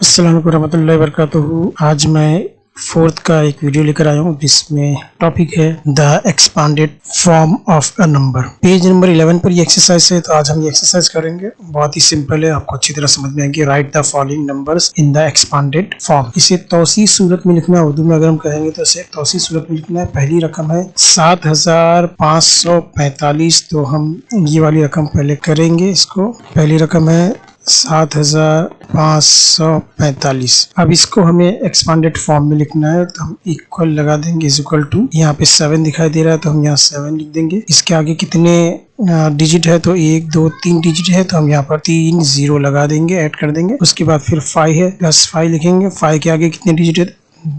अस्सलाम वालेकुम रहमतुल्लाहि वबरकातुहू। आज मैं फोर्थ का एक वीडियो लेकर आया हूँ जिसमें टॉपिक है the expanded form of a number. Page number 11 पर ये एक्सरसाइज है, तो आज हम ये एक्सरसाइज करेंगे। बहुत ही सिंपल है, आपको अच्छी तरह समझ में आएंगे। Right the following numbers in the expanded form. इसे तौसी सूरत में लिखना है, उर्दू में अगर हम कहेंगे तो इसे तौसी सूरत में लिखना है। पहली रकम है 7545, तो हम ये वाली रकम पहले करेंगे। इसको पहली रकम है 7545। अब इसको हमें एक्सपांडेड फॉर्म में लिखना है, तो हम इक्वल लगा देंगे, इज इक्वल टू, यहाँ पे 7 दिखाई दे रहा है तो हम यहाँ 7 लिख देंगे। इसके आगे कितने डिजिट है, तो 1 2 3 डिजिट है, तो हम यहाँ पर 3 0 लगा देंगे, ऐड कर देंगे। उसके बाद फिर 5 है, +5 लिखेंगे। 5 के आगे कितने डिजिट है,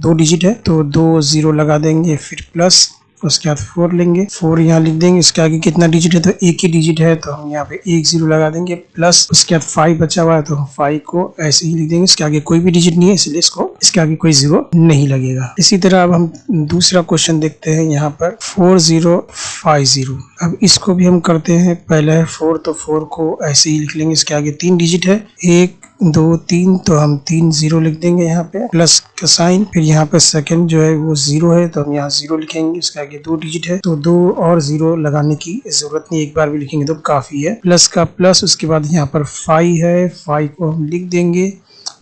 2 डिजिट है, तो 2 0 लगा देंगे, फिर प्लस, उसके बाद 4 लेंगे, 4 यहाँ लिख देंगे। इसके आगे कितना डिजिट है, तो एक ही डिजिट है, तो हम यहाँ पे 1 0 लगा देंगे, प्लस उसके बाद 5 बचा हुआ है, तो 5 को ऐसे ही लिख देंगे। इसके आगे कोई भी डिजिट नहीं है, इसलिए इसके आगे कोई 0 नहीं लगेगा। इसी तरह अब हम दूसरा क्वेश्चन देखते हैं। यहाँ पर 4050। अब इसको भी हम करते हैं। पहले है 4, तो 4 को ऐसे ही लिख लेंगे। इसके आगे 3 डिजिट है, 1 2 3, तो हम 3 0 लिख देंगे यहाँ पे, प्लस का साइन। फिर यहाँ पे सेकंड जो है वो 0 है, तो हम यहाँ 0 लिखेंगे। इसके आगे 2 डिजिट है, तो 2 और 0 लगाने की जरूरत नहीं, एक बार भी लिखेंगे तो काफी है। प्लस का प्लस, उसके बाद यहाँ पर 5 है, 5 को हम लिख देंगे।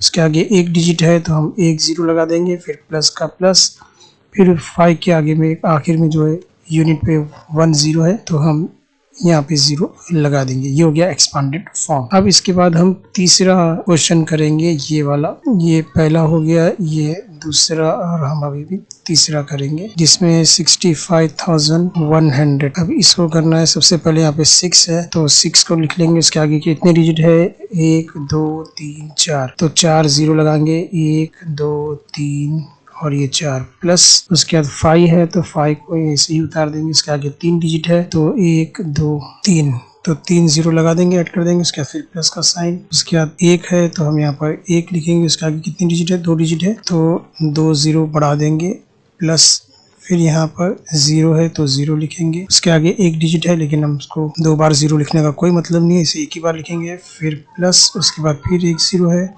उसके आगे 1 डिजिट है, तो हम 1 0 लगा देंगे, फिर प्लस का प्लस। फिर 5 के आगे में आखिर में जो है यूनिट पे 1 0 है, तो हम यहाँ पे 0 लगा देंगे। ये हो गया एक्सपांडेड फॉर्म। अब इसके बाद हम तीसरा क्वेश्चन करेंगे, ये वाला। ये पहला हो गया, ये दूसरा, और हम अभी भी तीसरा करेंगे जिसमें 65,100। अब इसको करना है। सबसे पहले यहाँ पे 6 है, तो 6 को लिख लेंगे। उसके आगे कितने डिजिट है, 1 2 3 4, तो 4 0 लगाएंगे, 1 2 3 और ये 4, प्लस उसके बाद 5 है, तो 5 को ऐसे ही उतार देंगे। इसके आगे 3 डिजिट है, तो 1 2 3, तो 3 0 लगा देंगे, ऐड कर देंगे। उसके बाद फिर प्लस का साइन। उसके बाद 1 है, तो हम यहाँ पर 1 लिखेंगे। उसके आगे कितनी डिजिट है, 2 डिजिट है, तो 2 0 बढ़ा देंगे, प्लस फिर यहाँ पर 0 है, तो 0 लिखेंगे। उसके आगे 1 डिजिट है, लेकिन हम उसको 2 बार 0 लिखने का कोई मतलब नहीं है, इसे एक ही बार लिखेंगे। फिर प्लस, उसके बाद फिर 1 0 है,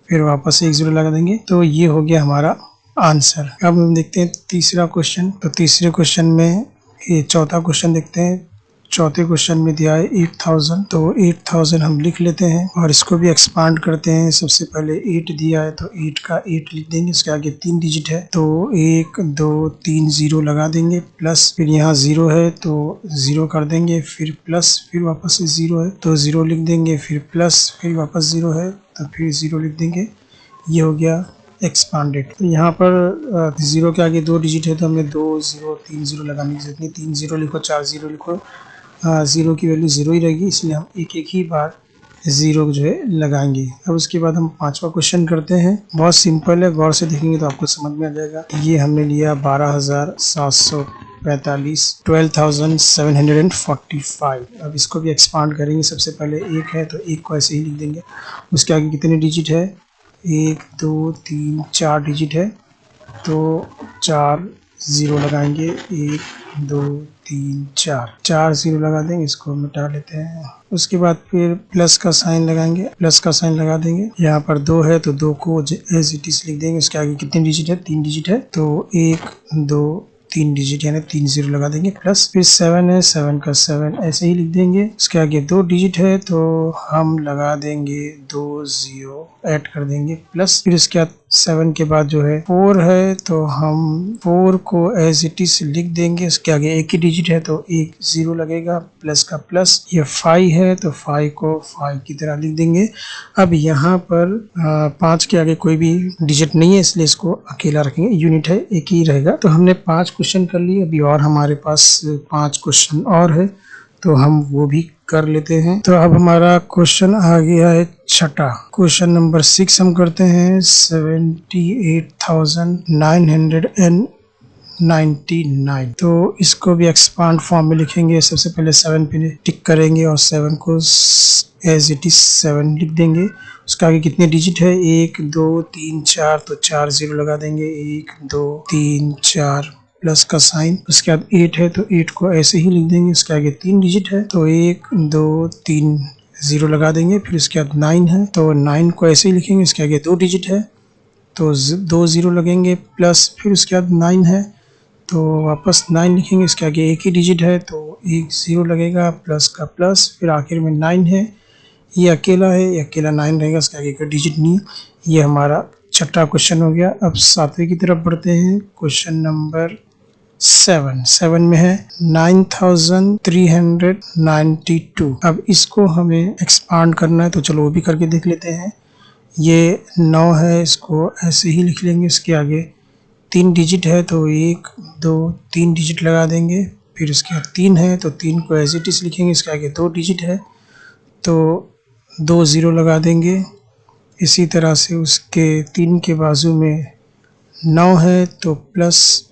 फिर वापस 1 0 लगा देंगे। तो ये हो गया हमारा आंसर। अब हम देखते हैं तीसरा क्वेश्चन। तो तीसरे क्वेश्चन में, ये चौथा क्वेश्चन देखते हैं। चौथे क्वेश्चन में दिया है 8000, तो 8000 हम लिख लेते हैं और इसको भी एक्सपांड करते हैं। सबसे पहले 8 दिया है, तो 8 का 8 लिख देंगे। उसके आगे 3 डिजिट है, तो 1 2 3 0 लगा देंगे, प्लस फिर यहाँ 0 है, तो 0 कर देंगे, फिर प्लस, फिर वापस से 0 है, तो 0 लिख देंगे, फिर प्लस, फिर वापस 0 है, तो फिर 0 लिख देंगे। ये हो गया एक्सपांडेड। तो यहाँ पर 0 के आगे 2 डिजिट है, तो हमें 2 0 3 0 लगाने की जरूरत नहीं। 3 0 लिखो, 4 0 लिखो, 0 की वैल्यू 0 ही रहेगी, इसलिए हम एक एक ही बार 0 जो है लगाएंगे। अब उसके बाद हम पांचवा क्वेश्चन करते हैं। बहुत सिंपल है, गौर से देखेंगे तो आपको समझ में आ जाएगा। ये हमने लिया 12,745, 12,745। अब इसको भी एक्सपांड करेंगे। सबसे पहले 1 है, तो 1 को ऐसे ही लिख देंगे। उसके आगे कितने डिजिट है, 1 2 3 4 डिजिट है, तो 4 0 लगाएंगे, 1 2 3 4 0 लगा देंगे। इसको मिटा लेते हैं। उसके बाद फिर प्लस का साइन लगाएंगे, प्लस का साइन लगा देंगे। यहाँ पर 2 है, तो 2 को एज इट इज लिख देंगे। उसके आगे कितने डिजिट है, 3 डिजिट है, तो 1 2 3 डिजिट यानी 3 0 लगा देंगे, प्लस फिर 7 है, 7 का 7 ऐसे ही लिख देंगे। उसके आगे 2 डिजिट है, तो हम लगा देंगे 2 0, ऐड कर देंगे, प्लस फिर उसके बाद 7 के बाद जो है 4 है, तो हम 4 को एज इट इज लिख देंगे। उसके आगे एक ही डिजिट है, तो 1 0 लगेगा, प्लस का प्लस। ये 5 है, तो 5 को 5 की तरह लिख देंगे। अब यहाँ पर 5 के आगे कोई भी डिजिट नहीं है, इसलिए इसको अकेला रखेंगे, यूनिट है, एक ही रहेगा। तो हमने 5 क्वेश्चन कर लिए। अभी और हमारे पास 5 क्वेश्चन और है, तो हम वो भी कर लेते हैं। तो अब हमारा क्वेश्चन आ गया है छठा। क्वेश्चन नंबर 6 हम करते हैं। 78,999, तो इसको भी एक्सपांड फॉर्म में लिखेंगे। सबसे पहले 7 पे टिक करेंगे और 7 को एज इट इज 7 लिख देंगे। उसके आगे कितने डिजिट है, 1 2 3 4, तो 4 0 लगा देंगे, 1 2 3 4, प्लस का साइन। उसके बाद 8 है, तो 8 को ऐसे ही लिख देंगे। उसके आगे 3 डिजिट है, तो 1 2 3 0 लगा देंगे। फिर उसके बाद 9 है तो 9 को ऐसे ही लिखेंगे, इसके आगे 2 डिजिट है तो 2 0 लगेंगे प्लस, फिर उसके बाद 9 है तो वापस 9 लिखेंगे, इसके आगे एक ही डिजिट है तो 1 0 लगेगा, प्लस का प्लस, फिर आखिर में 9 है, ये अकेला है, ये अकेला 9 रहेगा, इसके आगे कोई डिजिट नहीं। ये हमारा छठा क्वेश्चन हो गया। अब सातवें की तरफ बढ़ते हैं। क्वेश्चन नंबर 7 में है 9392। अब इसको हमें एक्सपांड करना है तो चलो वो भी करके देख लेते हैं। ये 9 है, इसको ऐसे ही लिख लेंगे, इसके आगे 3 डिजिट है तो 1 2 3 डिजिट लगा देंगे। फिर उसके बाद 3 है तो 3 को एज इट इज लिखेंगे, इसके आगे 2 डिजिट है तो 2 0 लगा देंगे। इसी तरह से उसके 3 के बाजू में 9 है तो प्लस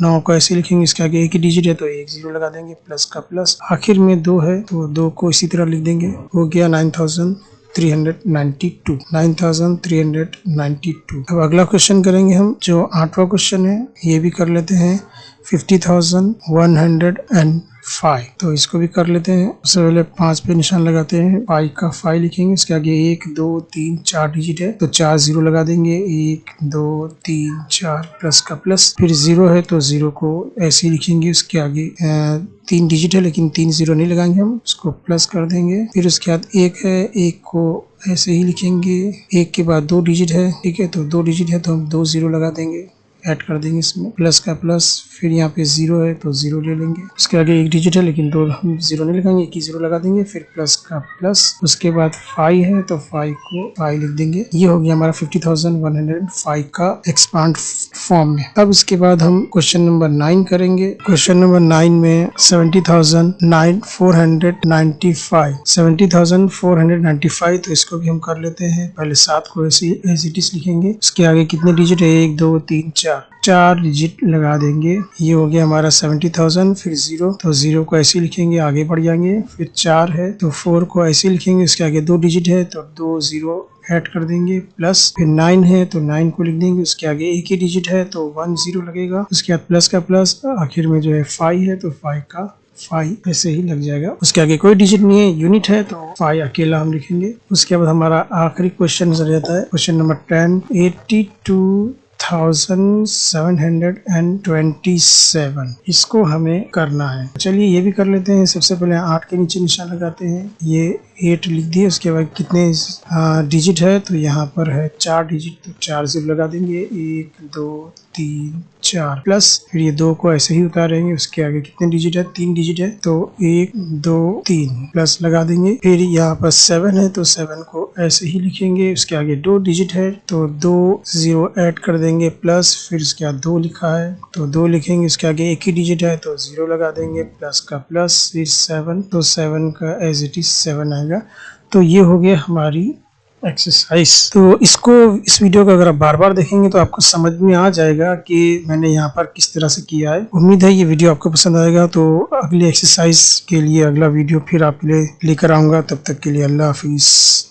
9 को ऐसे लिखेंगे, इसके आगे एक ही डिजिट है तो 1 0 लगा देंगे, प्लस का प्लस, आखिर में 2 है तो 2 को इसी तरह लिख देंगे। हो गया 9392। अब अगला क्वेश्चन करेंगे हम, जो 8वां क्वेश्चन है, ये भी कर लेते हैं। 50,105 तो इसको भी कर लेते हैं। सबसे पहले 5 पे निशान लगाते हैं, 5 का 5 लिखेंगे, इसके आगे 1 2 3 4 डिजिट है तो 4 0 लगा देंगे, 1 2 3 4 प्लस का प्लस, फिर 0 है तो 0 को ऐसे ही लिखेंगे, उसके आगे 3 डिजिट है लेकिन 3 0 नहीं लगाएंगे, हम उसको प्लस कर देंगे। फिर उसके बाद 1 है, 1 को ऐसे ही लिखेंगे, 1 के बाद 2 डिजिट है, ठीक है, तो 2 डिजिट है तो हम 2 0 लगा देंगे, ऐड कर देंगे इसमें, प्लस का प्लस, फिर यहाँ पे 0 है तो 0 ले लेंगे, उसके आगे एक डिजिट है लेकिन 2 हम 0 नहीं लगाएंगे, 1 ही 0 लगा देंगे, फिर प्लस का प्लस, उसके बाद 5 है तो 5 को 5 लिख देंगे। ये हो गया हमारा 50,105 का एक्सपांड फॉर्म में। अब इसके बाद हम क्वेश्चन नंबर 9 करेंगे। क्वेश्चन नंबर 9 में 70,495 तो इसको भी हम कर लेते हैं। पहले 7 को ऐसे एज इट इज लिखेंगे, उसके आगे कितने डिजिट है, 1 2 3 4 डिजिट लगा देंगे। ये हो गया हमारा 70,000। फिर 0 तो 0 को ऐसे लिखेंगे, आगे बढ़ जाएंगे, फिर 4 है तो 4 को ऐसे लिखेंगे, उसके आगे 2 डिजिट है तो 2 0 ऐड कर देंगे, प्लस, फिर 9 है तो 9 को लिख देंगे, उसके आगे एक ही डिजिट है तो 1 0 लगेगा, उसके बाद प्लस का प्लस, आखिर में जो है 5 है तो 5 का 5 ऐसे ही लग जाएगा, उसके आगे कोई डिजिट नहीं है, यूनिट है तो 5 अकेला हम लिखेंगे। उसके बाद हमारा आखिरी क्वेश्चन रहता है क्वेश्चन नंबर 10, 82,727 इसको हमें करना है। चलिए ये भी कर लेते हैं। सबसे पहले 8 के नीचे निशान लगाते हैं, ये 8 लिख दिए, उसके बाद कितने डिजिट है तो यहाँ पर है 4 डिजिट तो 4 0 लगा देंगे, 1 2 3 4 प्लस, फिर ये 2 को ऐसे ही उतारेंगे, उसके आगे कितने डिजिट है, 3 डिजिट है तो 1 2 3 प्लस लगा देंगे। फिर यहाँ पर 7 है तो 7 को ऐसे ही लिखेंगे, उसके आगे 2 डिजिट है तो 2 0 ऐड कर देंगे, प्लस, फिर उसके बाद 2 लिखा है तो 2 लिखेंगे, इसके आगे एक ही डिजिट है तो 0 लगा देंगे, प्लस का प्लस, फिर 7 तो 7 का एज इट इज 7 आएगा। तो ये हो गया हमारी एक्सरसाइज। तो इसको, इस वीडियो को अगर आप बार बार देखेंगे तो आपको समझ में आ जाएगा कि मैंने यहाँ पर किस तरह से किया है। उम्मीद है ये वीडियो आपको पसंद आएगा। तो अगली एक्सरसाइज के लिए अगला वीडियो फिर आपके लिए लेकर आऊँगा। तब तक के लिए अल्लाह हाफिज़।